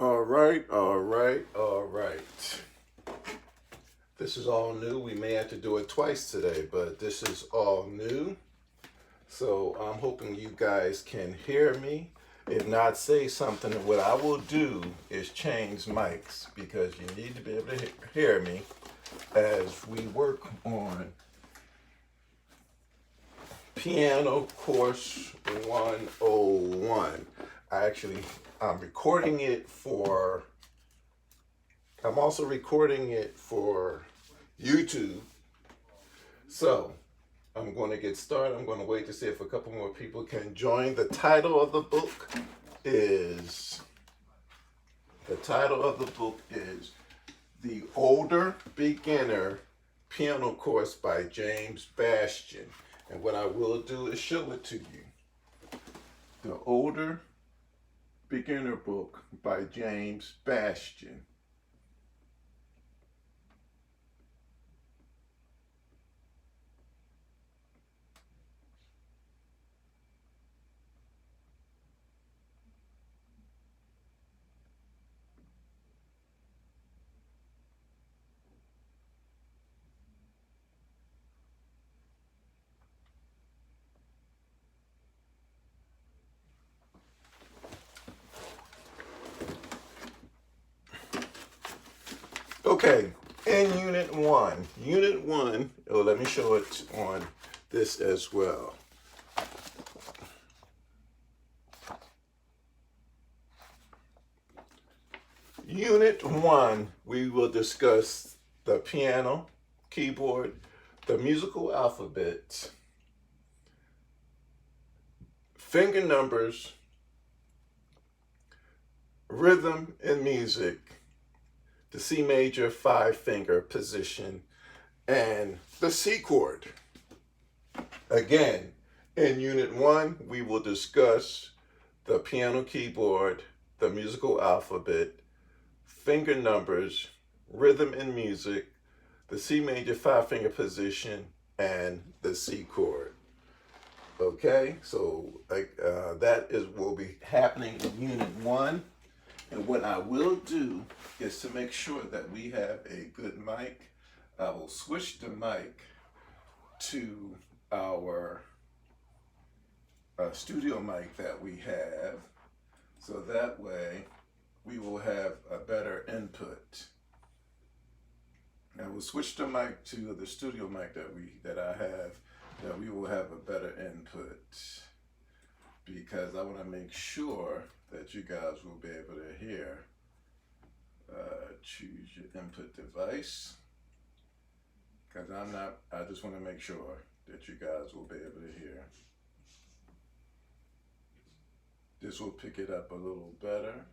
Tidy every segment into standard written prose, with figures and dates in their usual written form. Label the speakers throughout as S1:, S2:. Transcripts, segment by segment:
S1: All right, all right, all right. This is all new. We may have to do it twice today, but this is all new. So I'm hoping you guys can hear me. If not, say something. What I will do is change mics because you need to be able to hear me as we work on Piano Course 101. I'm recording it for I'm also recording it for YouTube. So I'm going to get started. I'm going to wait to see if a couple more people can join. The title of the book is The Older Beginner Piano Course by James Bastien. And what I will do is show it to you. The Older Beginner Book by James Bastien. Okay, in Unit 1, let me show it on this as well. Unit 1, we will discuss the piano, keyboard, the musical alphabet, finger numbers, rhythm and music, the C major 5-finger position, and the C chord. Again, in Unit 1, we will discuss the piano keyboard, the musical alphabet, finger numbers, rhythm and music, the C major 5-finger position, and the C chord. Okay, so will be happening in Unit 1. And what I will do is to make sure that we have a good mic, I will switch the mic to our studio mic that we have, so that way we will have a better input. I will switch the mic to the studio mic that I have, that we will have a better input, because I want to make sure that you guys will be able to hear. Choose your input device, because I just want to make sure that you guys will be able to hear. This will pick it up a little better.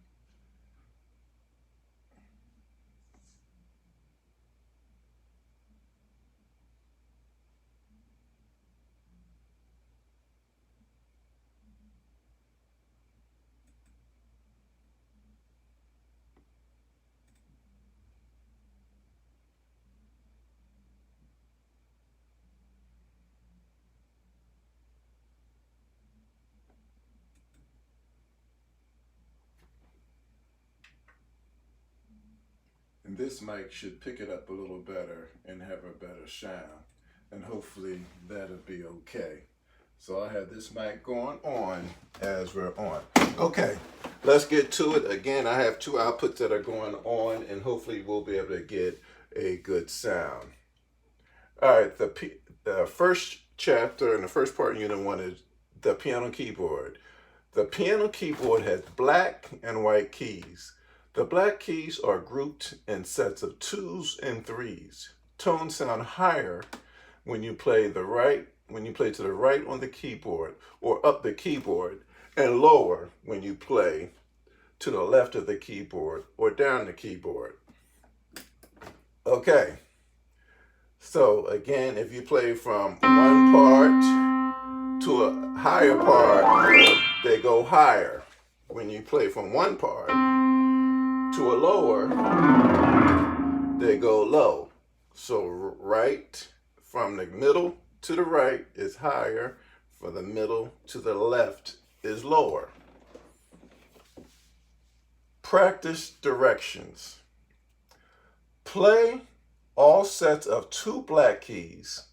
S1: And this mic should pick it up a little better and have a better sound. And hopefully that'll be okay. So I have this mic going on as we're on. Okay, let's get to it. Again, I have two outputs that are going on, and hopefully we'll be able to get a good sound. All right, the first chapter and the first part of Unit 1 is the piano keyboard. The piano keyboard has black and white keys. The black keys are grouped in sets of 2s and 3s. Tones sound higher when you play to the right on the keyboard or up the keyboard, and lower when you play to the left of the keyboard or down the keyboard. Okay, so again, if you play from one part to a higher part, they go higher. When you play from one part to a lower, they go low. So right from the middle to the right is higher, from the middle to the left is lower. Practice directions. Play all sets of 2 black keys.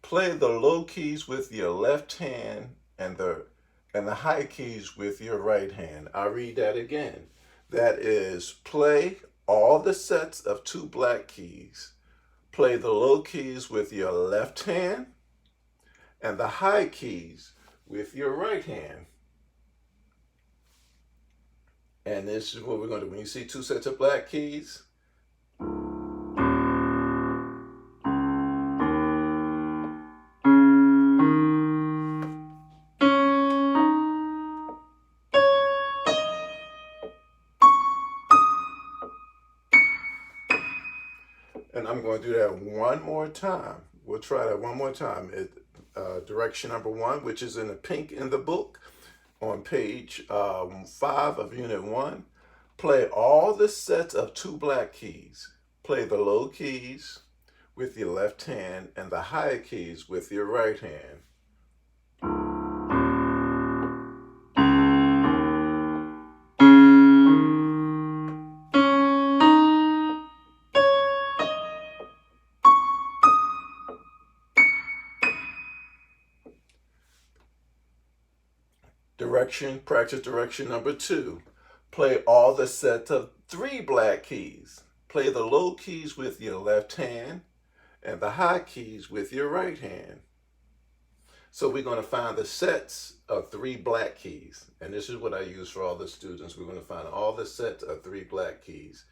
S1: Play the low keys with your left hand and the high keys with your right hand. I'll read that again. That is, play all the sets of 2 black keys. Play the low keys with your left hand and the high keys with your right hand. And this is what we're going to do. When you see 2 sets of black keys, and I'm going to do that one more time. We'll try that one more time. Direction number 1, which is in the pink in the book, on page 5 of Unit 1. Play all the sets of 2 black keys. Play the low keys with your left hand and the high keys with your right hand. Practice direction number 2. Play all the sets of 3 black keys. Play the low keys with your left hand and the high keys with your right hand. So we're going to find the sets of 3 black keys. And this is what I use for all the students. We're going to find all the sets of 3 black keys.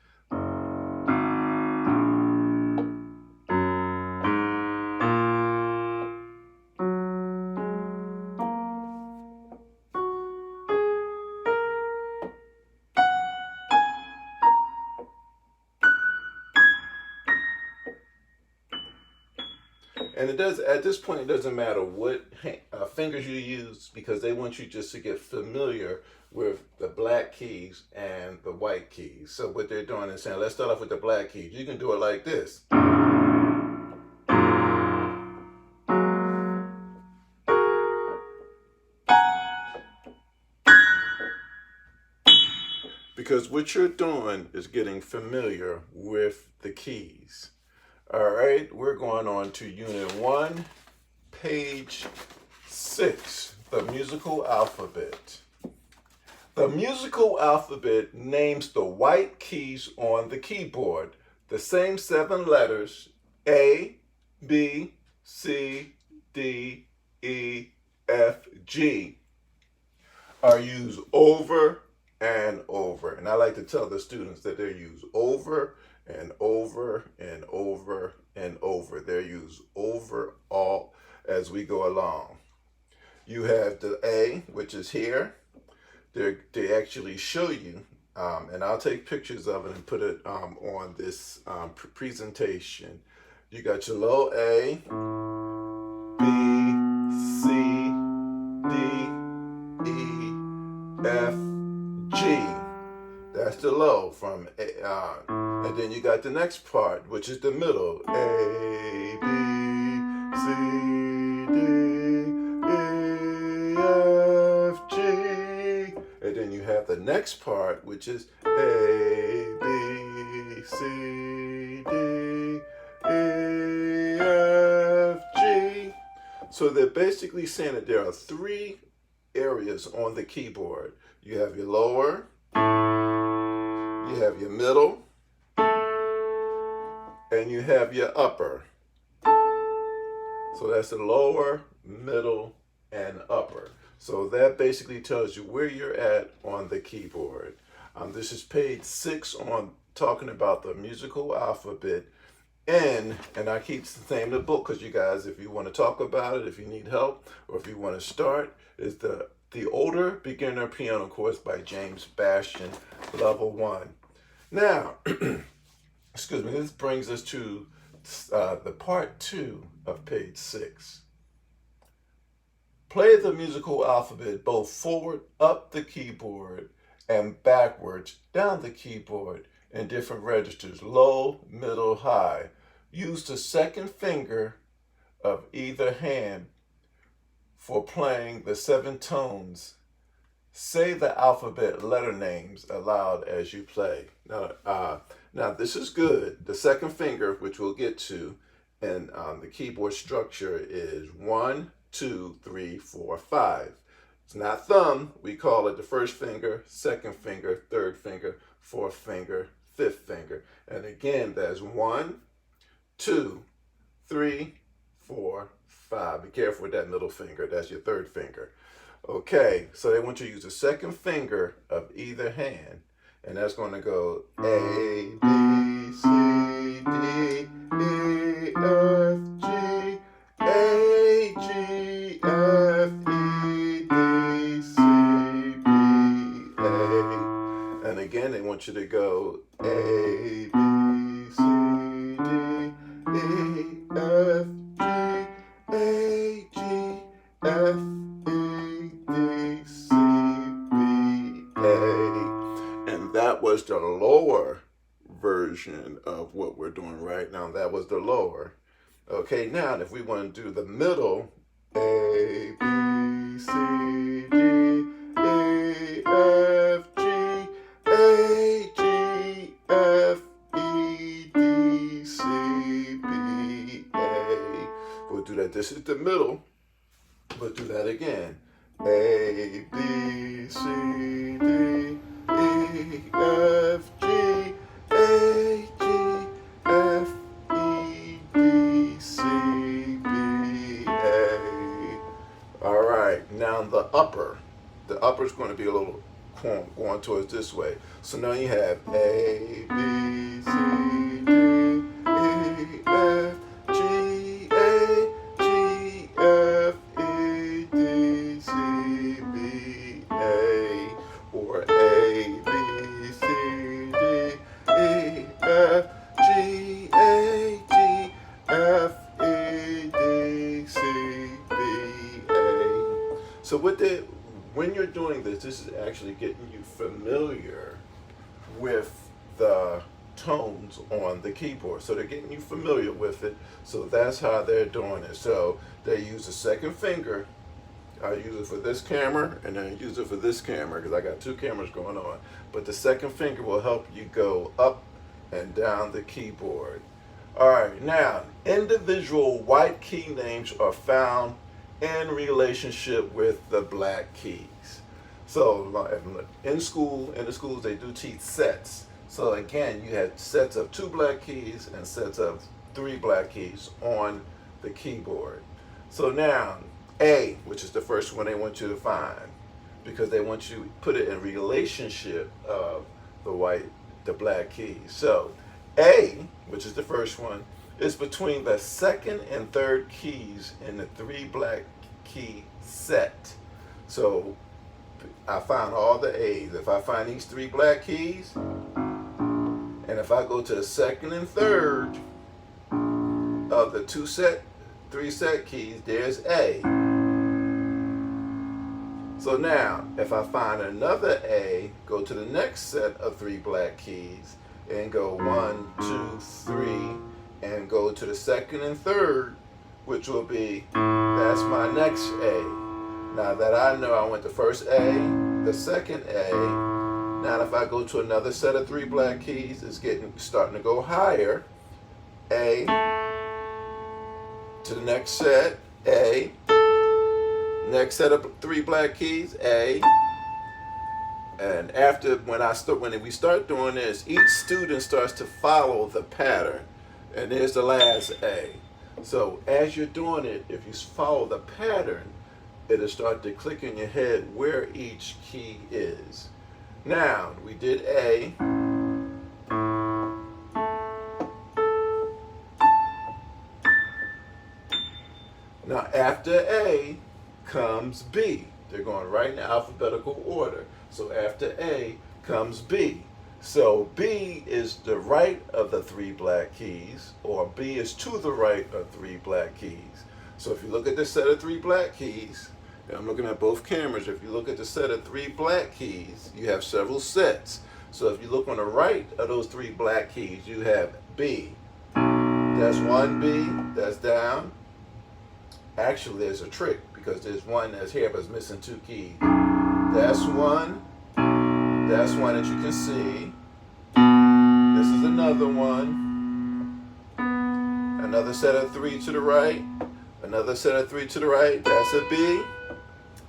S1: And at this point, it doesn't matter what fingers you use, because they want you just to get familiar with the black keys and the white keys. So what they're doing is saying, let's start off with the black keys. You can do it like this. Because what you're doing is getting familiar with the keys. All right, we're going on to Unit 1, page 6, the musical alphabet. The musical alphabet names the white keys on the keyboard. The same 7 letters, A, B, C, D, E, F, G, are used over and over. And I like to tell the students that they're used over and over and over and over. They're used over all as we go along. You have the A, which is here. They actually show you, and I'll take pictures of it and put it on this presentation. You got your low A, B, C, D, E, F, G. That's the low from and then you got the next part, which is the middle. A, B, C, D, E, F, G. And then you have the next part, which is A, B, C, D, E, F, G. So they're basically saying that there are 3 areas on the keyboard. You have your lower, you have your middle, and you have your upper. So that's the lower, middle, and upper. So that basically tells you where you're at on the keyboard. This is page 6 on talking about the musical alphabet. And I keep saying the book, because you guys, if you want to talk about it, if you need help, or if you want to start, is the Older Beginner Piano Course by James Bastien, Level 1. Now, excuse me, this brings us to the part 2 of page 6. Play the musical alphabet both forward up the keyboard and backwards down the keyboard in different registers, low, middle, high. Use the second finger of either hand for playing the 7 tones say the alphabet letter names aloud as you play. Now this is good. The second finger, which we'll get to, and the keyboard structure is 1, 2, 3, 4, 5. It's not thumb. We call it the first finger, second finger, third finger, fourth finger, fifth finger. And again, that's 1, 2, 3, 4, 5. Be careful with that middle finger. That's your third finger. Okay, so they want you to use the second finger of either hand, and that's going to go A, B, C, D, E, F, G, A, G, F, E, D, C, B, A. And again, they want you to go A, B, C, D, E, F, G, A, G, F, that was the lower version of what we're doing right now. That was the lower. Okay, now if we want to do the middle, A, B, C, D, E, F, G, A, G, F, E, D, C, B, A. We'll do that. This is the middle. We'll do that again. A, B, C, D, E, F, G, A, G, F, E, D, C, B, A. All right, now the upper. The upper is going to be a little going towards this way. So now you have A, B, C, D, E, F, G, A, G, F, E, D, C, B, A. Or A, B, C, D, E, F, G, A, G, F, E, D, C, B, A. So when you're doing this is actually getting you familiar with the tones on the keyboard. So they're getting you familiar with it. So that's how they're doing it. So they use the second finger. I use it for this camera, and then I use it for this camera because I got two cameras going on. But the second finger will help you go up and down the keyboard. All right, now, individual white key names are found in relationship with the black keys. So in the schools, they do teach sets. So again, you had sets of 2 black keys and sets of 3 black keys on the keyboard. So now, A, which is the first one they want you to find, because they want you to put it in relationship of the black keys. So A, which is the first one, is between the second and third keys in the 3 black key set. So I found all the A's. If I find these 3 black keys, and if I go to the second and third of the 3 set keys, there's A. So now, if I find another A, go to the next set of 3 black keys and go 1, 2, 3, and go to the second and third, which will be, that's my next A. Now that I know I went the first A, the second A, now if I go to another set of 3 black keys, it's starting to go higher. A, to the next set, A, next set of 3 black keys, A. And after, when we start doing this, each student starts to follow the pattern. And there's the last A. So as you're doing it, if you follow the pattern, it'll start to click in your head where each key is. Now, we did A. Now after A comes B. They're going right in alphabetical order. So after A comes B. So B is the right of the 3 black keys, or B is to the right of 3 black keys. So if you look at the set of 3 black keys, and I'm looking at both cameras, if you look at the set of 3 black keys, you have several sets. So if you look on the right of those 3 black keys, you have B. That's 1 B, that's down. Actually, there's a trick, because there's one that's here but it's missing 2 keys. That's one. That's one that you can see. This is another one. Another set of 3 to the right. Another set of 3 to the right. That's a B.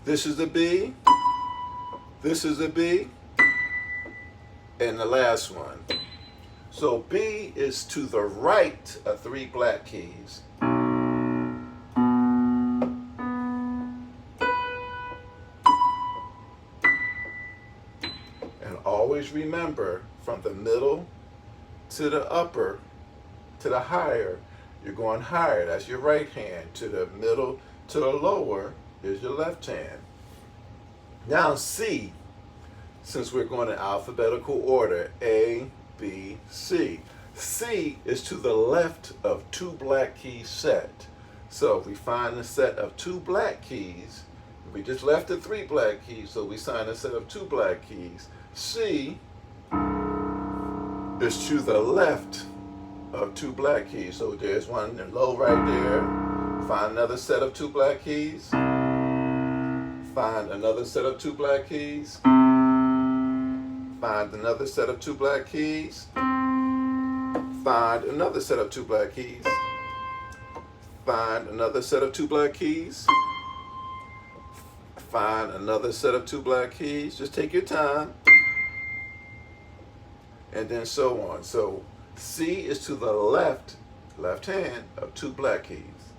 S1: This is a B. This is a B. And the last one. So B is to the right of 3 black keys. And always remember, from the middle to the upper to the higher, you're going higher. That's your right hand. To the middle to the lower is your left hand. Now C, since we're going in alphabetical order, A, B, C. C is to the left of 2 black keys set. So if we find a set of 2 black keys, we just left the 3 black keys, so we find a set of 2 black keys. C is to the left of 2 black keys. So there's one low right there. Find another set of 2 black keys. Find another set of 2 black keys. Find another set of 2 black keys. Find another set of 2 black keys. Find another set of 2 black keys. Find another set of 2 black keys. Just take your time. And then so on. So C is to the left hand of 2 black keys.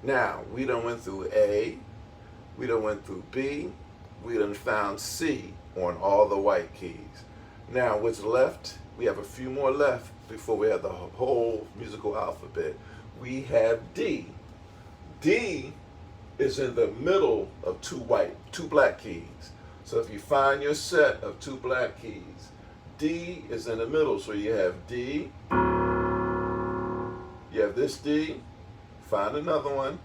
S1: Now, we done went through A, we done went through B, we done found C on all the white keys. Now, what's left? We have a few more left before we have the whole musical alphabet. We have D. D is in the middle of 2 black keys. So if you find your set of 2 black keys, D is in the middle. So you have D, you have this D, find another one,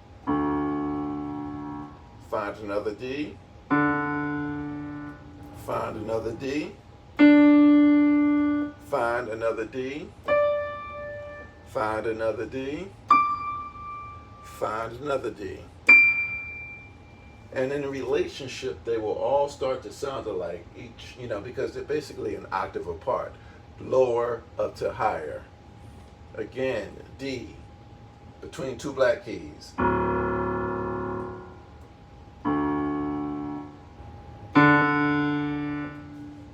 S1: find another D, find another D, find another D, find another D, find another D. And in a relationship, they will all start to sound alike, each, because they're basically an octave apart, lower up to higher. Again, D, between 2 black keys.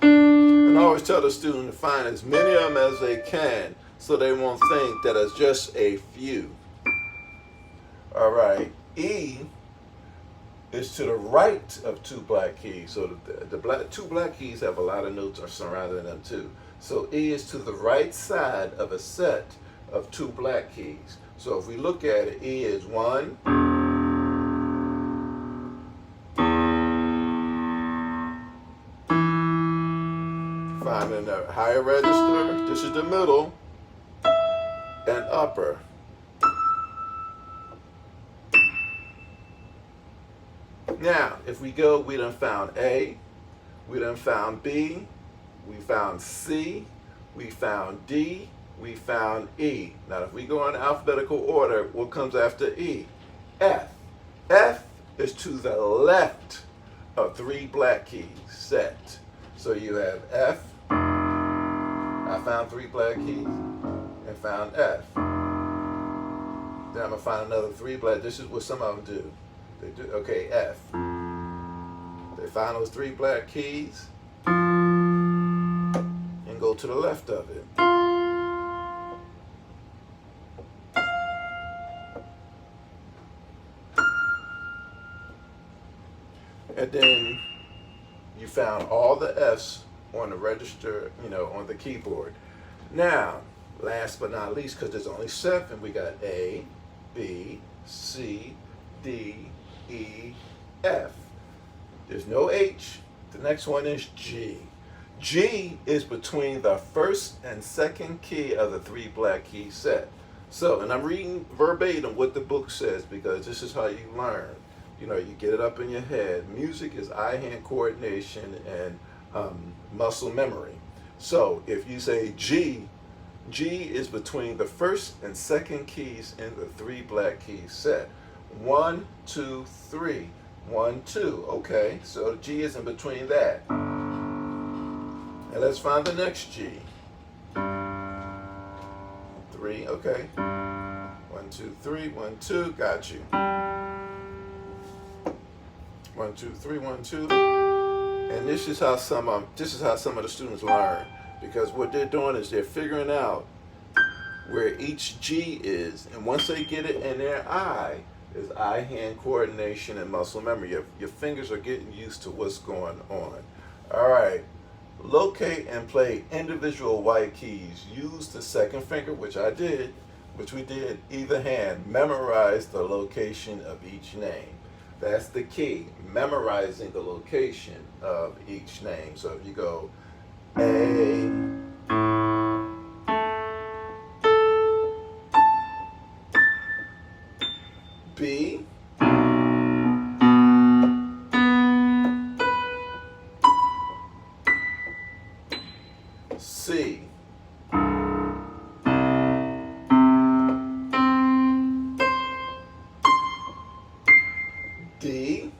S1: And I always tell the student to find as many of them as they can so they won't think that it's just a few. All right, E is to the right of 2 black keys. So the 2 black keys have a lot of notes surrounding them too. So E is to the right side of a set of 2 black keys. So if we look at it, E is 1, finding the higher register, this is the middle, and upper. Now, if we go, we done found A, we done found B, we found C, we found D, we found E. Now, if we go in alphabetical order, what comes after E? F. F is to the left of 3 black keys set. So you have F, I found 3 black keys, and found F. Then I'm gonna find another 3 black, this is what some of them do. They do, okay, F. They find those 3 black keys and go to the left of it. And then you found all the F's on the register, on the keyboard. Now, last but not least, because there's only 7, we got A, B, C, D, E, F. There's no H. The next one is G. G is between the first and second key of the 3 black key set. So, and I'm reading verbatim what the book says because this is how you learn. You get it up in your head. Music is eye-hand coordination and muscle memory. So if you say G, G is between the first and second keys in the 3 black key set. 1, 2, 3. 1, 2. Okay, so G is in between that. And let's find the next G. 3, okay. 1, 2, 3, 1, 2, got you. 1, 2, 3, 1, 2. And this is how some of the students learn, because what they're doing is they're figuring out where each G is, and once they get it in their eye, is eye-hand coordination and muscle memory. Your fingers are getting used to what's going on. All right, locate and play individual white keys. Use the second finger, which we did, either hand. Memorize the location of each name. That's the key, memorizing the location of each name. So if you go A, B, C, D,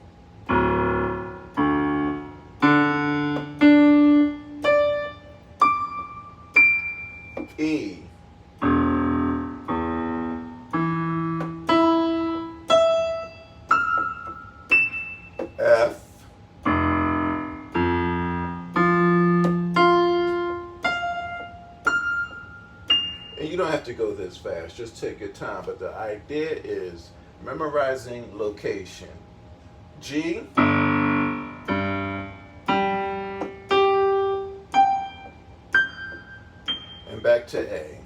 S1: E, F, and you don't have to go this fast, just take your time, but the idea is memorizing location. G, and back to A,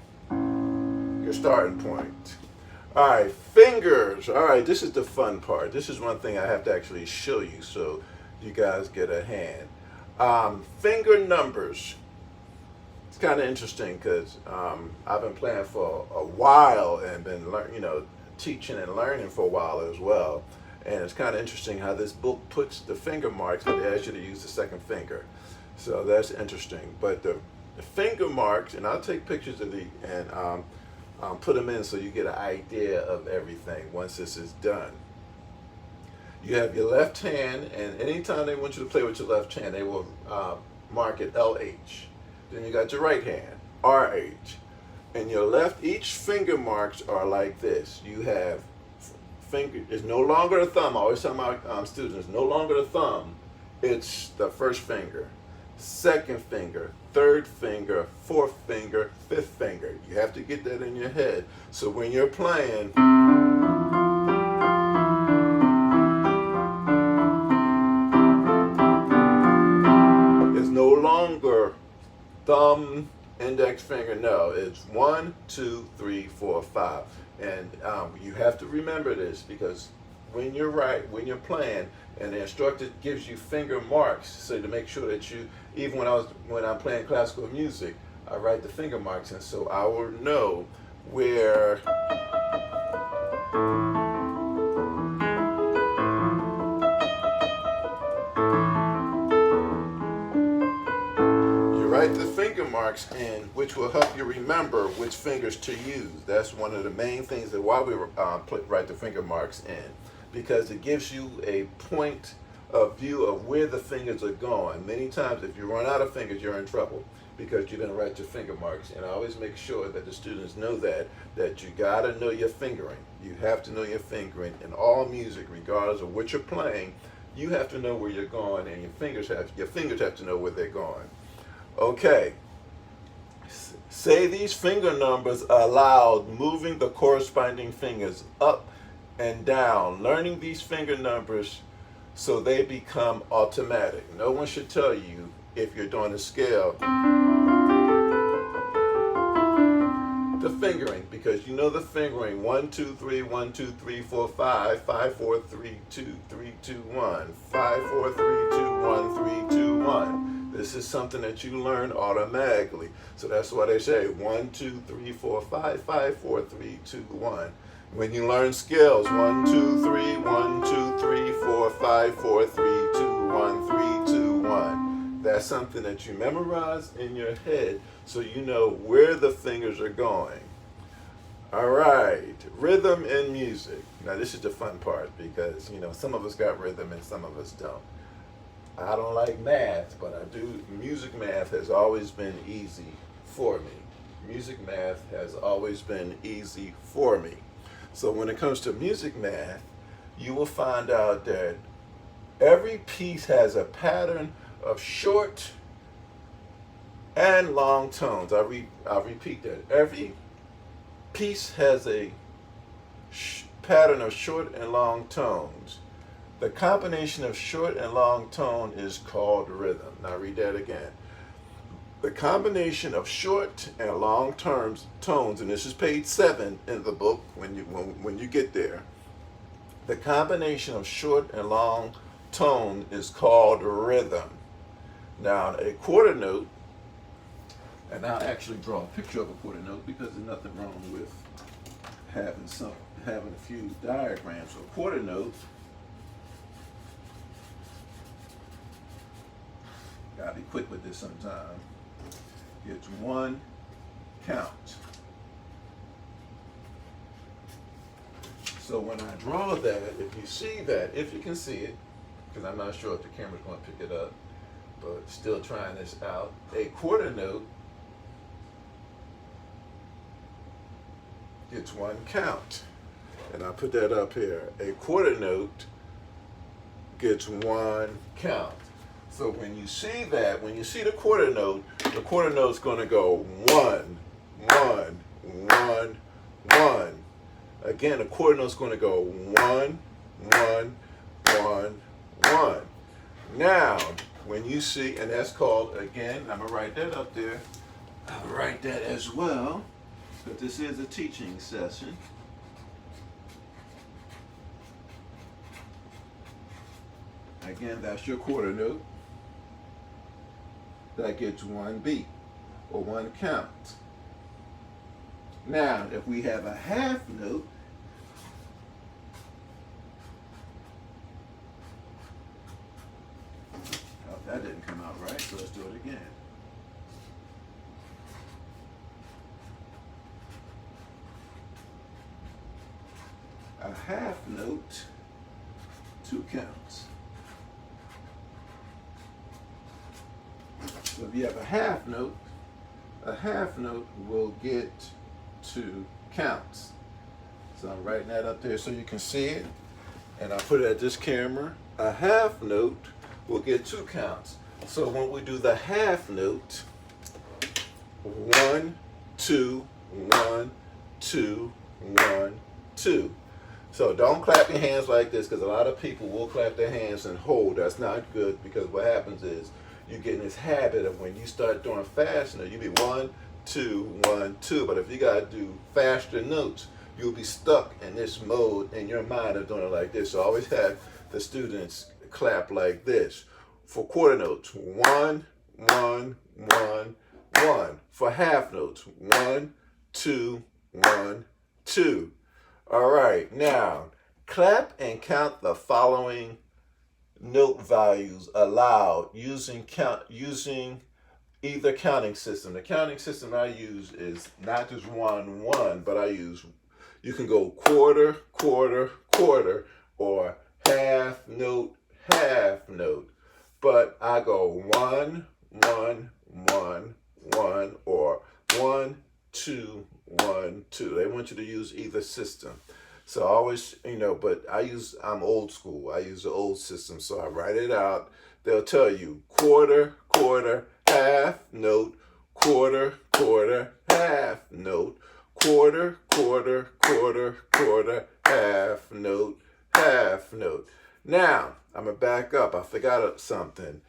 S1: your starting point. All right, fingers. All right, this is the fun part. This is one thing I have to actually show you so you guys get a hand. Finger numbers. It's kind of interesting because I've been playing for a while and been teaching and learning for a while as well. And it's kind of interesting how this book puts the finger marks, but they ask you to use the second finger. So that's interesting. But the finger marks, and I'll take pictures of the and put them in so you get an idea of everything once this is done. You have your left hand, and anytime they want you to play with your left hand, they will mark it LH. Then you got your right hand, RH. And your left, each finger marks are like this. You have finger, it's no longer a thumb. I always tell my students, no longer a thumb. It's the first finger, second finger, third finger, fourth finger, fifth finger. You have to get that in your head. So when you're playing, it's no longer thumb, index finger. No, it's 1, 2, 3, 4, 5. And you have to remember this, because when you're playing, and the instructor gives you finger marks, so to make sure that you, even when I'm playing classical music, I write the finger marks, and so I will know where you write the finger marks in, which will help you remember which fingers to use. That's one of the main things that why we write the finger marks in, because it gives you a point of view of where the fingers are going. Many times if you run out of fingers, you're in trouble because you didn't write your finger marks. And I always make sure that the students know that you gotta know your fingering. You have to know your fingering in all music, regardless of what you're playing. You have to know where you're going, and your fingers have to know where they're going. Okay. Say these finger numbers aloud, moving the corresponding fingers up and down, learning these finger numbers so they become automatic. No one should tell you if you're doing a scale the fingering, because you know the fingering 1, 2, 3, 1, 2, 3, 4, 5, 5, 4, 3, 2, 3, 2, 1, 5, 4, 3, 2, 1, 3, 2, 1. This is something that you learn automatically. So that's why they say 1, 2, 3, 4, 5, 5, 4, 3, 2, 1. When you learn scales, 1, 2, 3, 1, 2, 3, 4, 5, 4, 3, 2, 1, 3, 2, 1. That's something that you memorize in your head so you know where the fingers are going. All right, rhythm and music. Now this is the fun part because some of us got rhythm and some of us don't. I don't like math, but I do. Music math has always been easy for me. Music math has always been easy for me. So when it comes to music math, you will find out that every piece has a pattern of short and long tones. I'll repeat that. Every piece has a pattern of short and long tones. The combination of short and long tone is called rhythm. Now read that again. The combination of short and long tones, and this is page 7 in the book when you get there. The combination of short and long tone is called rhythm. Now a quarter note, and I'll actually draw a picture of a quarter note because there's nothing wrong with having a few diagrams. So a quarter note, gotta be quick with this sometime. It's 1 count. So when I draw that, if you see that, if you can see it, because I'm not sure if the camera's going to pick it up, but still trying this out. A quarter note gets 1 count. And I'll put that up here. A quarter note gets 1 count. So when you see that, when you see the quarter note's going to go 1, 1, 1, 1. Again, the quarter note's going to go 1, 1, 1, 1. Now, when you see, and that's called, again, I'm going to write that up there. I'll write that as well, but this is a teaching session. Again, that's your quarter note. That gets 1 beat, or 1 count. Now, if we have a half note, oh, that didn't come out right, so let's do it again. A half note, 2 counts. So if you have a half note will get 2 counts. So I'm writing that up there so you can see it. And I'll put it at this camera. A half note will get 2 counts. So when we do the half note, 1, 2, 1, 2, 1, 2. So don't clap your hands like this, because a lot of people will clap their hands and hold. That's not good, because what happens is you get in this habit of when you start doing faster, you be 1, 2, 1, 2. But if you gotta do faster notes, you'll be stuck in this mode in your mind of doing it like this. So I always have the students clap like this. For quarter notes, 1, 1, 1, 1. For half notes, 1, 2, 1, 2. All right, now clap and count the following note values aloud using either counting system. The counting system I use is not just 1, 1, but you can go quarter, quarter, quarter, or half note, half note. But I go 1, 1, 1, 1, or 1, 2, 1, 2. They want you to use either system. So I always, but I'm old school. I use the old system. So I write it out. They'll tell you quarter, quarter, half note, quarter, quarter, half note, quarter, quarter, quarter, quarter, half note, half note. Now, I'm going to back up. I forgot something.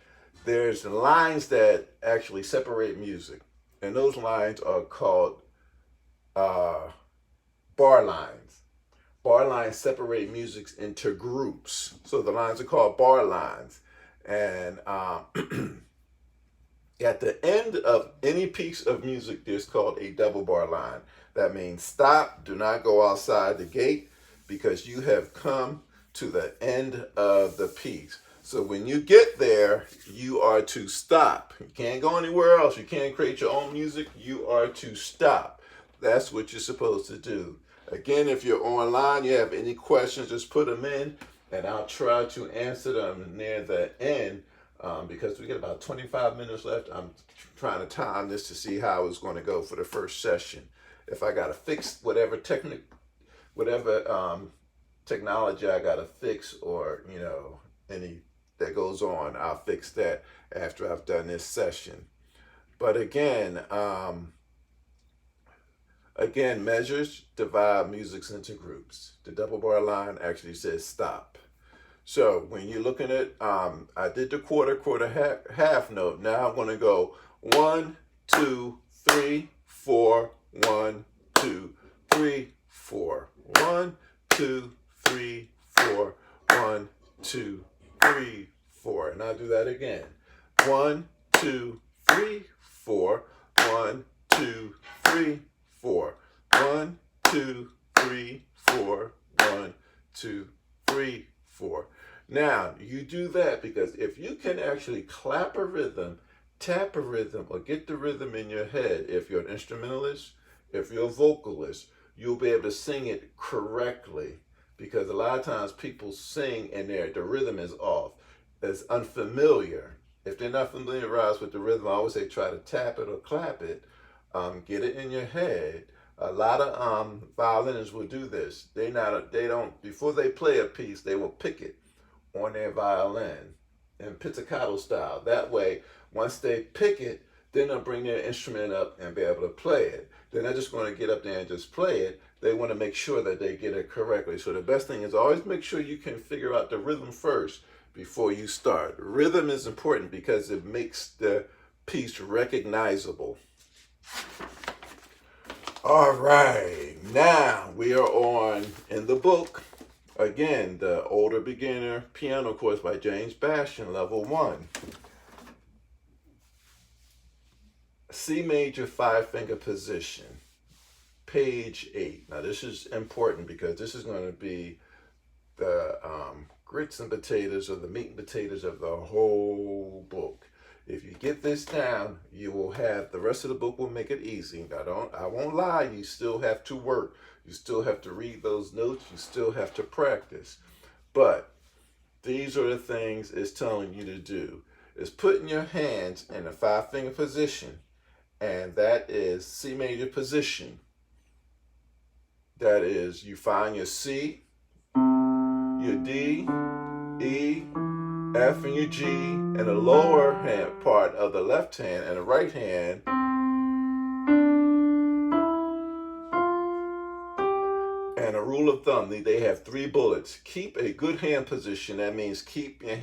S1: There's lines that actually separate music. And those lines are called bar lines. Bar lines separate music into groups. So the lines are called bar lines. And at the end of any piece of music, there's called a double bar line. That means stop, do not go outside the gate, because you have come to the end of the piece. So when you get there, you are to stop. You can't go anywhere else. You can't create your own music. You are to stop. That's what you're supposed to do. Again, if you're online, you have any questions, just put them in, and I'll try to answer them near the end. Because we get about 25 minutes left, I'm trying to time this to see how it's going to go for the first session. If I got to fix whatever technology I got to fix, or any that goes on, I'll fix that after I've done this session. But again, measures divide musics into groups. The double bar line actually says stop. So when you're looking at, I did the quarter, half note. Now I'm going to go 1, 2, 3, 4, 1, 2, 3, 4, 1, 2, 3, 4, 1, 2, 3, 4. And I'll do that again. 1, 2, 3, 4, 1, 2, 3, 4. 1, 2, 3, 4, 1, 2, 3, 4. Now, you do that because if you can actually clap a rhythm, tap a rhythm, or get the rhythm in your head, if you're an instrumentalist, if you're a vocalist, you'll be able to sing it correctly. Because a lot of times people sing and the rhythm is off. It's unfamiliar. If they're not familiarized with the rhythm, I always say try to tap it or clap it. Get it in your head. A lot of violinists will do this. They don't, before they play a piece, they will pick it on their violin in pizzicato style. That way, once they pick it, then they'll bring their instrument up and be able to play it. They're not just going to get up there and just play it. They want to make sure that they get it correctly. So the best thing is always make sure you can figure out the rhythm first before you start. Rhythm is important because it makes the piece recognizable. All right, now we are on in the book. Again, the Older Beginner Piano Course by James Bastien, Level 1. C major 5-finger position, page 8. Now this is important because this is going to be the grits and potatoes, or the meat and potatoes of the whole book. If you get this down, you will have, the rest of the book will make it easy. I won't lie, you still have to work. You still have to read those notes. You still have to practice. But these are the things it's telling you to do. It's putting your hands in a 5-finger position, and that is C major position. That is, you find your C, your D, E, F, and your G, and the lower hand part of the left hand and the right hand. And a rule of thumb, they have 3 bullets. Keep a good hand position. That means keep your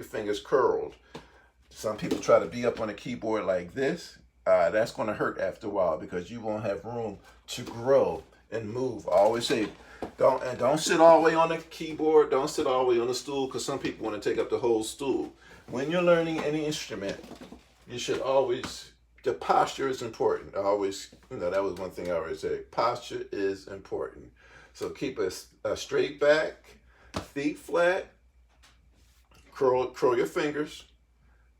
S1: fingers curled. Some people try to be up on a keyboard like this. That's going to hurt after a while because you won't have room to grow and move. I always say, don't sit all the way on the keyboard. Don't sit all the way on the stool, because some people want to take up the whole stool. When you're learning any instrument, you should always, the posture is important. I always, that was one thing I always say. Posture is important. So keep a straight back, feet flat, curl your fingers,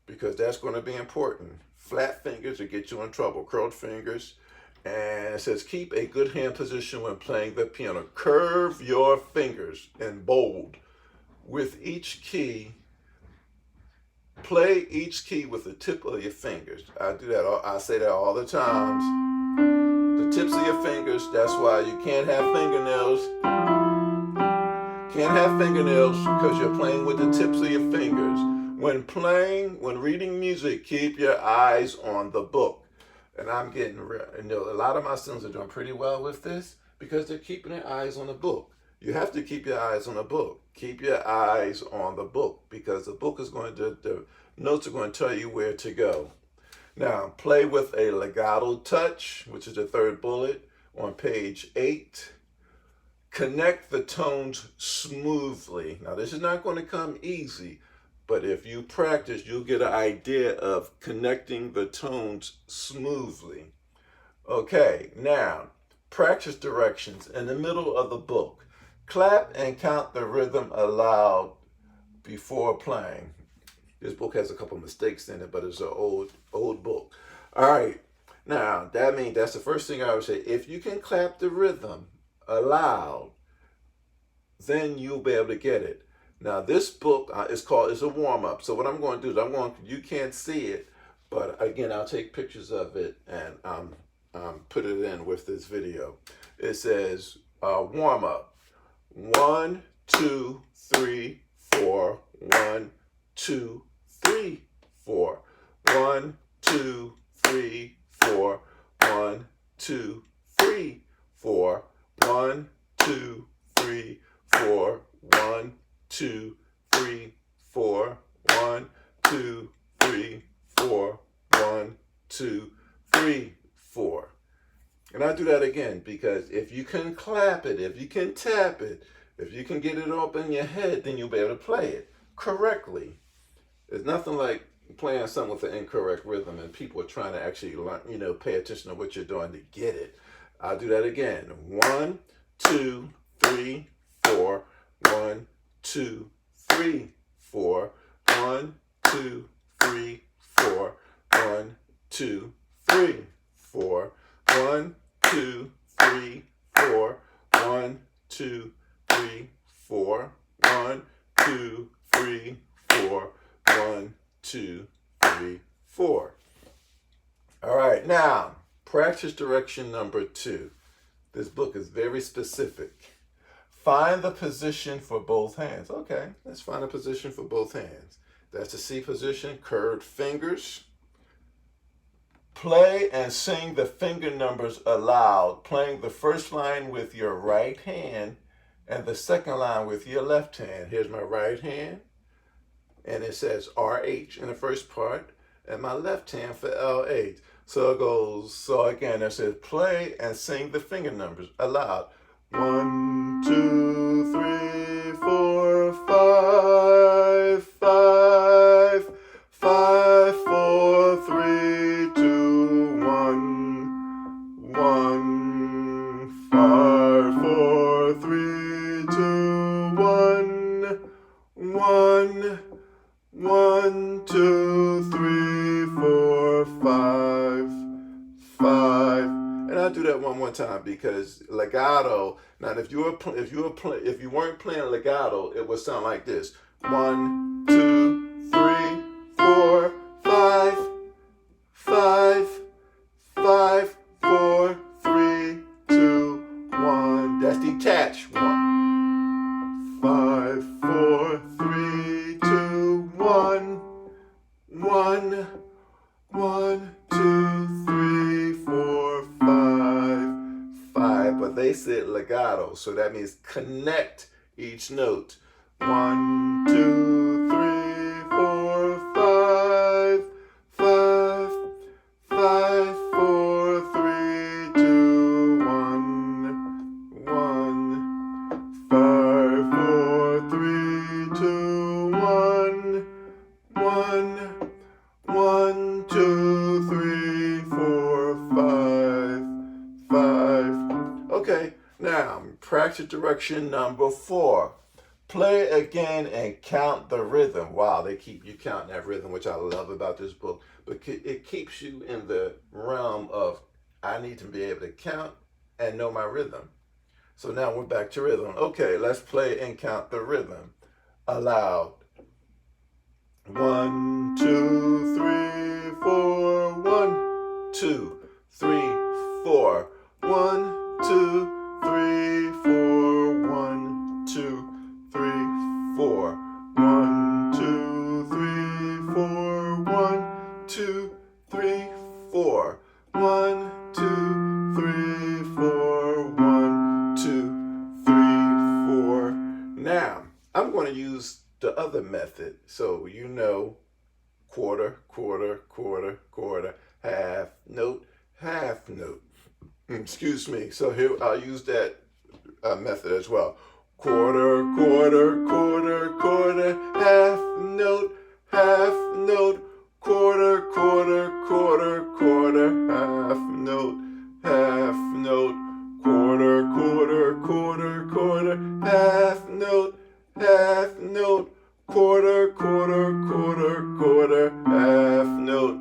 S1: because that's going to be important. Flat fingers will get you in trouble. Curled fingers. And it says keep a good hand position when playing the piano. Curve your fingers in bold. With each key, play each key with the tip of your fingers. I do that. I say that all the times. The tips of your fingers. That's why you can't have fingernails. Can't have fingernails because you're playing with the tips of your fingers. When reading music, keep your eyes on the book. And I'm getting, a lot of my students are doing pretty well with this because they're keeping their eyes on the book. You have to keep your eyes on the book. Keep your eyes on the book, because the book is the notes are going to tell you where to go. Now, play with a legato touch, which is the 3rd bullet on page 8. Connect the tones smoothly. Now, this is not going to come easy, but if you practice, you'll get an idea of connecting the tones smoothly. Okay, now, practice directions in the middle of the book. Clap and count the rhythm aloud before playing. This book has a couple mistakes in it, but it's an old book. All right, Now, that means that's the first thing I would say. If you can clap the rhythm aloud, then you'll be able to get it. Now, this book it's a warm-up. So what I'm going to do is you can't see it, but again, I'll take pictures of it and put it in with this video. It says warm-up. 1, 2, 3, 4. 1, 2, 3, 4. 1, 2, 3, 4. 1, 2, 3, 4. 1, 2, 3, 4. 1, 2, 3, 4. 1, 2, 3, 4. 1, 2, 3, 4. And I do that again because if you can clap it, if you can tap it, if you can get it up in your head, then you'll be able to play it correctly. There's nothing like playing something with an incorrect rhythm and people are trying to actually learn, pay attention to what you're doing to get it. I'll do that again. 1, 2, 3, 4. 1, 2, 3, 4. 1, 2, 3, 4. 1, 2, 3, 4. 1, 2, 3, 4. 1, 2, 3, 4. 1, 2, 3, 4. 1, 2, 3, 4. All right, now practice direction number 2. This book is very specific. Find the position for both hands. Okay, let's find a position for both hands. That's the C position, curved fingers. Play and sing the finger numbers aloud, playing the first line with your right hand and the second line with your left hand. Here's my right hand, and it says RH in the first part, and my left hand for LH. So again, it says play and sing the finger numbers aloud. 1, 2, 3, 4, 5, 5, 5, 4, 3, 2, 1, 1, 5, 4, 3, 2, 1, 1, 1, 2, 3, 4, 5, 5. And I'll do that one more time because legato. Now, if you weren't playing legato, it would sound like this: 1, 2, 3, 4, 5, 5, 5, 4, 3, 2, 1. That's detached. 1, 5, 4, 3, 2, 1, 1, 1, 2, 3, 4, 5, 5. But they said legato, so that means connect each note. 1, 2, 3, 4, 5, 5, 5, 4, 3, 2, 1, 1, 5, 4, 3, 2, 1, 1, 1, 2, 3, 4, 5, 5. Okay, now practice direction number 4. Play again and count the rhythm. Wow, they keep you counting that rhythm, which I love about this book. But it keeps you in the realm of, I need to be able to count and know my rhythm. So now we're back to rhythm. Okay, let's play and count the rhythm aloud. 1, 2, 3, 4. 1, 2, 3, 4. 1, 2, 3, 4. 1, 2, 3, 4. 1, 2, 3, 4. 1, 2, 3, 4. 1, 2, 3, 4. 1, 2, 3, 4. Now, I'm going to use the other method. So quarter, quarter, quarter, quarter, half note, half note. Excuse me. So here I'll use that method as well. Quarter, quarter, quarter, quarter, half note, quarter, quarter, quarter, quarter, half note, quarter, quarter, quarter, quarter, half note, quarter, quarter, quarter, quarter, half note.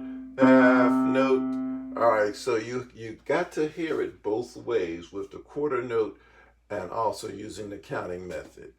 S1: All right. right, so you got to hear it both ways with the quarter note and also using the counting method.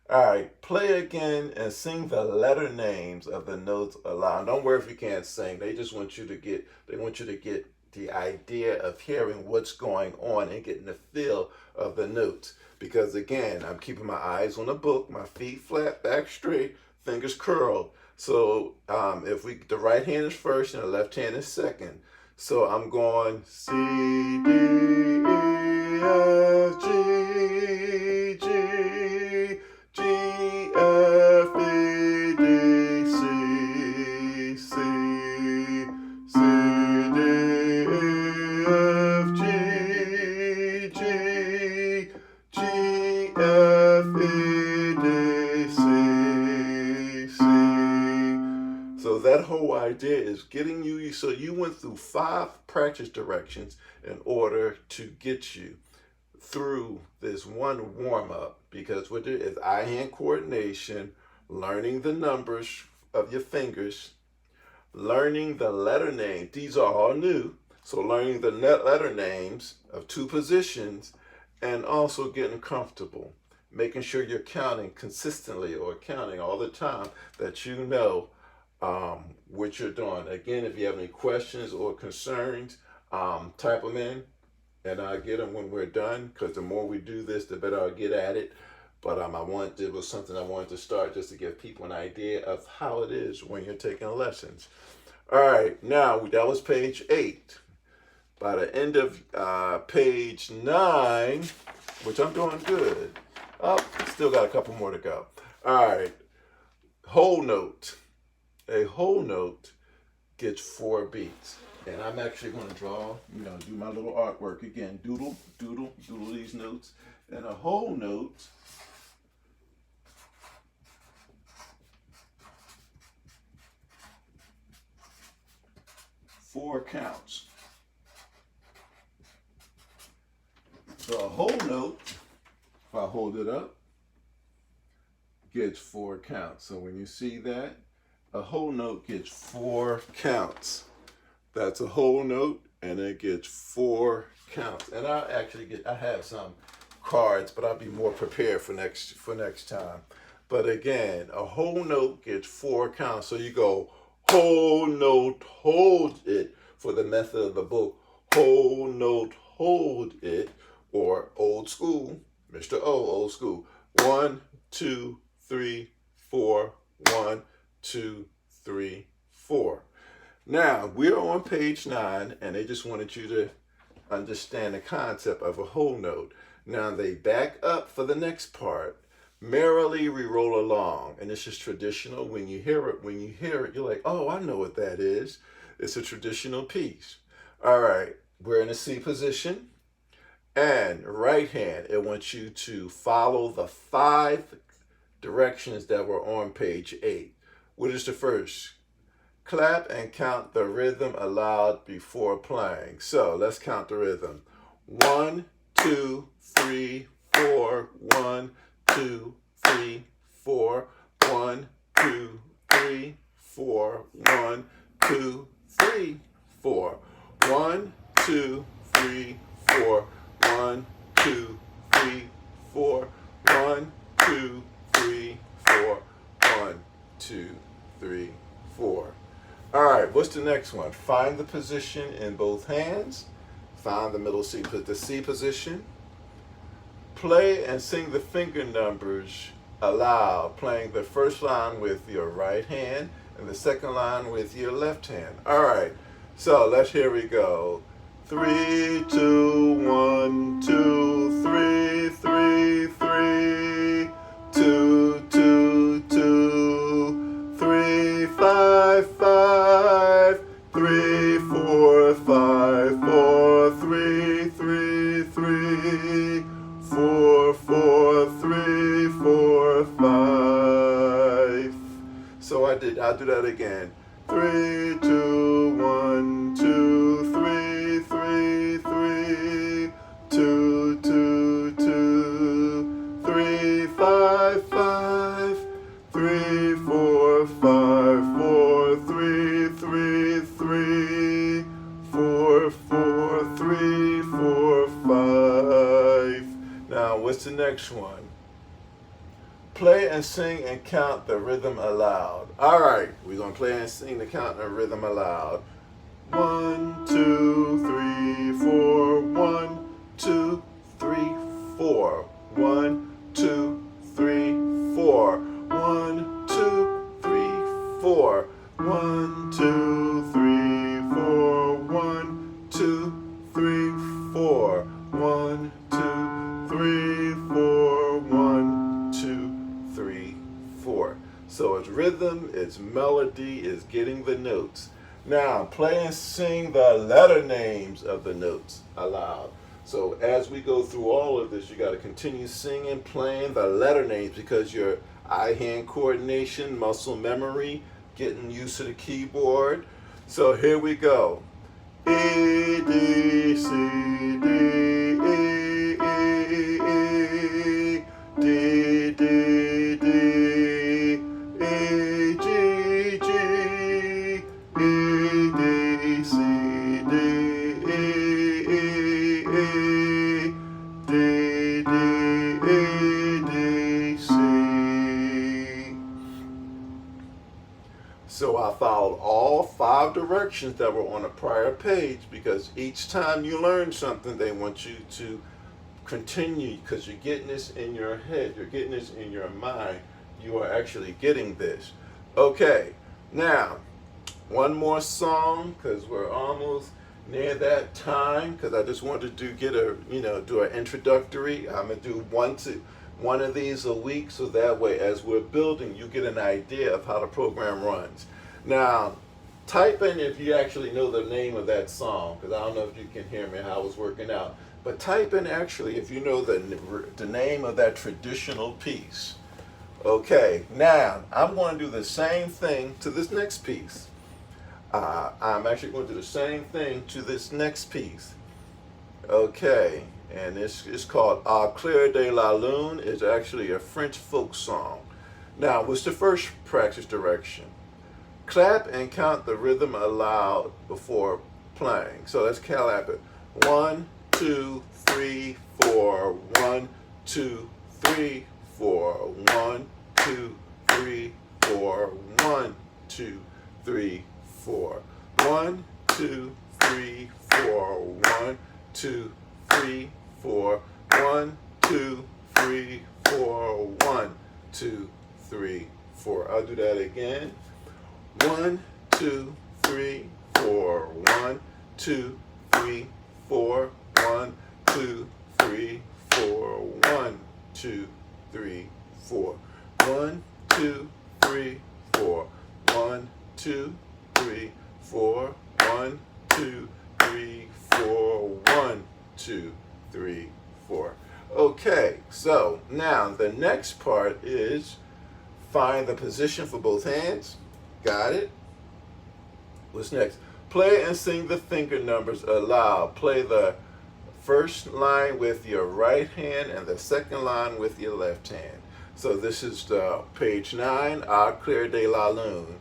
S1: All right, play again and sing the letter names of the notes aloud. Don't worry if you can't sing. They want you to get the idea of hearing what's going on and getting the feel of the notes. Because again, I'm keeping my eyes on the book, my feet flat, back straight, fingers curled. So the right hand is first and the left hand is second. So I'm going C, D, E, F, G, G, G, F, E, D, C, C, C, D, E, F, G, G, G, F, E, D, C, C. So that whole idea is getting you, so you went through 5 practice directions in order to get you through this one warm-up, because what it is eye-hand coordination, learning the numbers of your fingers, learning the letter name. These are all new. So learning the letter names of 2 positions and also getting comfortable, making sure you're counting consistently or counting all the time, that you know what you're doing. Again, if you have any questions or concerns, type them in and I'll get them when we're done, because the more we do this, the better I'll get at it. But it was something I wanted to start just to give people an idea of how it is when you're taking lessons. All right, now that was page 8. By the end of page 9, which I'm doing good. Oh, still got a couple more to go. All right, whole note. A whole note gets 4 beats. And I'm actually going to do my little artwork again. Doodle these notes. And a whole note four counts. So a whole note, if I hold it up, gets 4 counts. So when you see that, a whole note gets 4 counts. That's a whole note, and it gets 4 counts. And I have some cards, but I'll be more prepared for next time. But again, a whole note gets 4 counts. So you go whole note, hold it for the method of the book. Whole note, hold it, or old school, Mr. O, old school. 1, 2, 3, 4. 1, 2, 3, 4. Now, we're on page 9, and they just wanted you to understand the concept of a whole note. Now, they back up for the next part. Merrily we roll along. And this is traditional. When you hear it, you're like, oh, I know what that is. It's a traditional piece. All right, we're in a C position. And right hand, it wants you to follow the 5 directions that were on page 8. What is the first? Clap and count the rhythm aloud before playing. So let's count the rhythm. 1, 2, 3, 4. 1, 2, 3, 4. 1, 2, 3, 4. 1, 2, 3, 4. 1, 2, 3, 4. 1, 2, 3, 4. 1, 2, 3, 4. 1, 2, 3, 4. All right, what's the next one? Find the position in both hands. Find the middle C, the C position. Play and sing the finger numbers aloud, playing the first line with your right hand and the second line with your left hand. All right, so here we go. 3, 2, 1, 2, 3, 3, 3, 2, 2, 2, 3, 5, 5, 3, 4, 5, 4, 3, 3, 3, 4, 4, 3, 4, 5. So I'll do that again. 3, 2, 1, 2, 3, 3, 3, 2, 2, 2, the next one. Play and sing and count the rhythm aloud. All right, we're going to play and sing the count and rhythm aloud. 1, 2, 3, 4. 1, 2, 3, 4. 1, 2, 3, 4. 1, 2, 3, 4. 1, 2, 3, 4. 1, 2, 3, 4. 1, 2, 3, 4. 1, 2, 3, 4. So it's rhythm, it's melody, it's getting the notes. Now, play and sing the letter names of the notes aloud. So as we go through all of this, you got to continue singing, playing the letter names because your eye-hand coordination, muscle memory, getting used to the keyboard. So here we go. A, D, C, D, E, E, E, D, D, D, E, G, G, E, D, C, D, E, E, E, D, D, E, D, C. So I followed all 5 directions that were on a prior page because each time you learn something, they want you to continue because you're getting this in your head, you're getting this in your mind, you are actually getting this. Okay, now one more song because we're almost near that time because I just wanted to do an introductory. I'm gonna do one of these a week so that way as we're building you get an idea of how the program runs. Now type in if you actually know the name of that song because I don't know if you can hear me how it's working out, but type in actually if you know the name of that traditional piece. Okay, now I'm going to do the same thing to this next piece. I'm actually going to do the same thing to this next piece. Okay, and this is called Clair de lalune. It's actually a French folk song. Now, what's the first practice direction? Clap and count the rhythm aloud before playing. So let's clap it. 1, 2, 3, 4. 1, 2, 3, 4. 1, 2, 3, 4. 1, 2, 3, 4. 1, 2, 3, 4. 1, 2, 3, 4. 1, 2, 3, 4. 1, 2, 3, 4. I'll do that again. 1, 2, 3, 4. 1, 2, 3, 4. 1, 2, 3, 4. 1, 2, 3, 4. 1, 2, 3, 4. 1, 2, 3, 4. 1, 2, 3, 4. 1, 2, 3, 4. Okay, so now the next part is find the position for both hands. Got it? What's next? Play and sing the finger numbers aloud. Play the first line with your right hand and the second line with your left hand. So this is the page 9, Clair de lalune.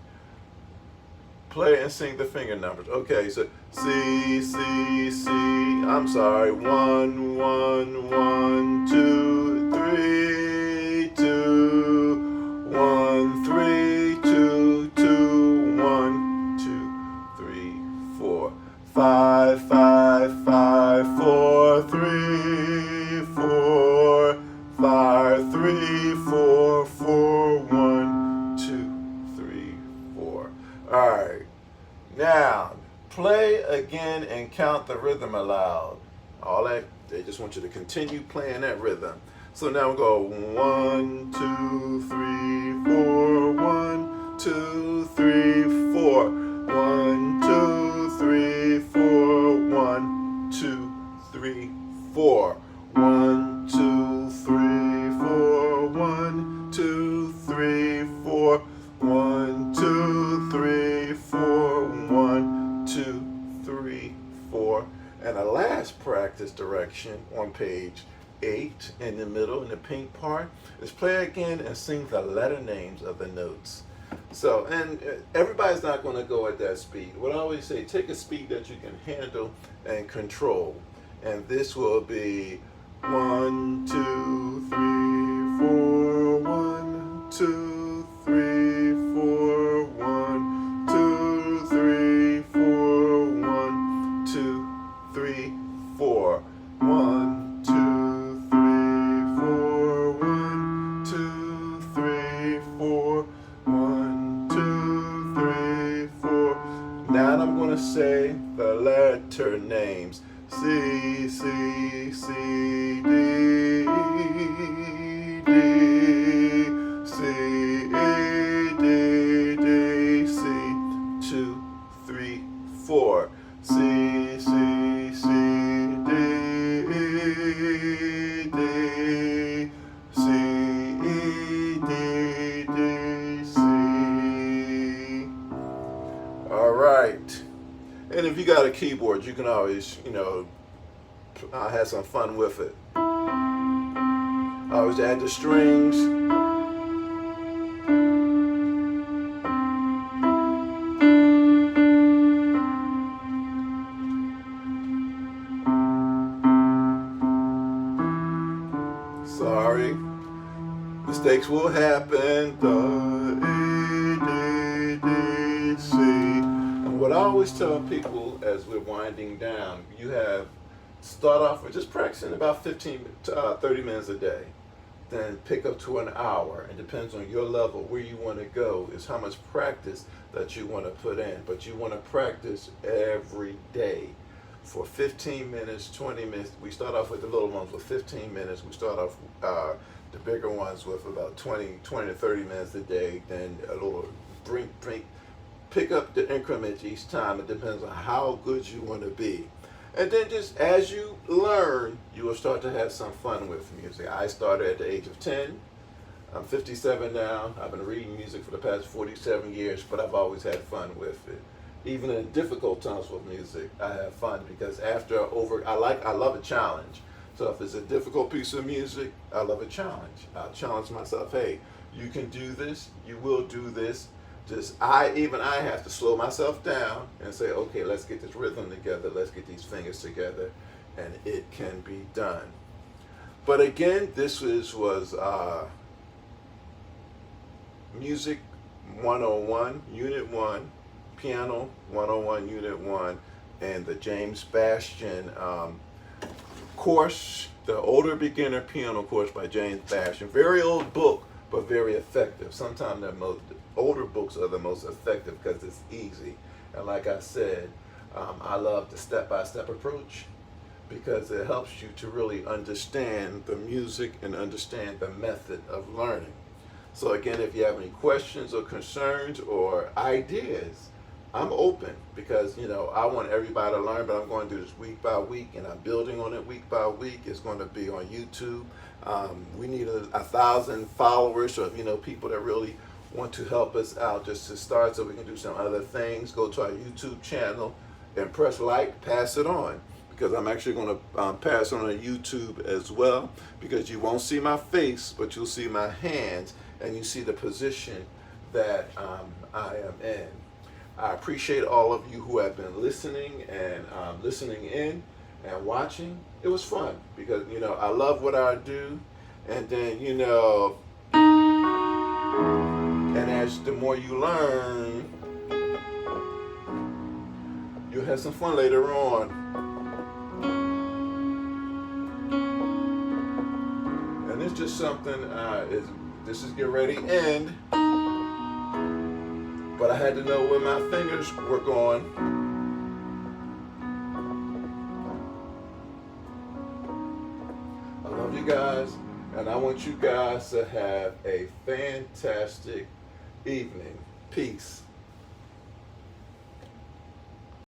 S1: Play and sing the finger numbers. Okay, so C, C, C. I'm sorry. 1, 1, 1, 2, 3, 2, 1, 3, 2, 2, 1, 2, 3, 4, 5, 5, 5, 4, 3, 4, 5, 3, 4, 4, 1, 2, 3, 4. All right. Now, play again and count the rhythm aloud. All that, they just want you to continue playing that rhythm. So now we'll go 1, 2, 3, 4, 1, 2, 3, 4, 1, 2, 3, 4, 1, 2, 3, 4, 1, 2, 3, 4, 1, 2, 3, 4, 1, 2, 3, 4, 1, 2, 3, 4. And the last practice direction on page 8 in the middle, in the pink part, is play again and sing the letter names of the notes. So, and everybody's not going to go at that speed. What I always say, take a speed that you can handle and control. And this will be 1, 2, 3, 4. 1, 2, 3, 4. 1, 2, 3, 4. 1, 2, 3, 4. 1, 2, 3, 4. 1, 2, 3, 4. 1, 2, 3, 4. Now I'm going to say the letter names. C, C, C, D, D, C, A, D, D, C, 2, 3, 4. C, C, C, D, D, C, E, D, D, C. All right. And if you got a keyboard, you can always, have some fun with it. Always add the strings. Sorry, mistakes will happen. The A, D, D, C. And what I always tell people as we're winding down, start off with just practicing about 15 to 30 minutes a day. Then pick up to an hour. It depends on your level, where you want to go, is how much practice that you want to put in. But you want to practice every day for 15 minutes, 20 minutes. We start off with the little ones with 15 minutes. We start off the bigger ones with about 20 to 30 minutes a day. Then a little pick up the increments each time. It depends on how good you want to be. And then just as you learn, you will start to have some fun with music. I started at the age of 10. I'm 57 now. I've been reading music for the past 47 years, but I've always had fun with it. Even in difficult times with music, I have fun because I love a challenge. So if it's a difficult piece of music, I love a challenge. I'll challenge myself, hey, you can do this, you will do this. I have to slow myself down and say, okay, let's get this rhythm together, let's get these fingers together, and it can be done. But again, this was Music 101, Unit 1, Piano 101, Unit 1, and the James Bastien course, the Older Beginner Piano course by James Bastien. Very old book, but very effective. Sometimes the older books are the most effective because it's easy. And like I said, I love the step-by-step approach because it helps you to really understand the music and understand the method of learning. So again, if you have any questions or concerns or ideas, I'm open because, I want everybody to learn, but I'm going to do this week by week, and I'm building on it week by week. It's going to be on YouTube. We need 1,000 followers, or, people that really want to help us out just to start so we can do some other things. Go to our YouTube channel and press like, pass it on, because I'm actually going to pass it on YouTube as well, because you won't see my face, but you'll see my hands, and you see the position that I am in. I appreciate all of you who have been listening and listening in and watching. It was fun because, I love what I do. And then, and as the more you learn, you'll have some fun later on. And it's just something, this is get ready end. But I had to know where my fingers were going. I love you guys, and I want you guys to have a fantastic evening. Peace.